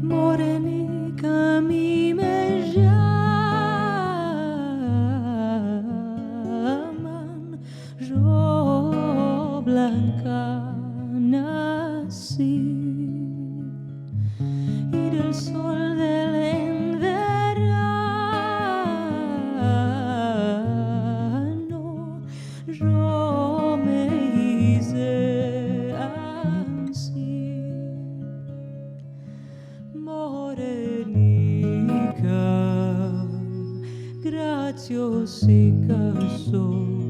Morenica mi me llaman, yo blanca nací y del sol del verano yo me hice ansí. Morenica, graziosica soy.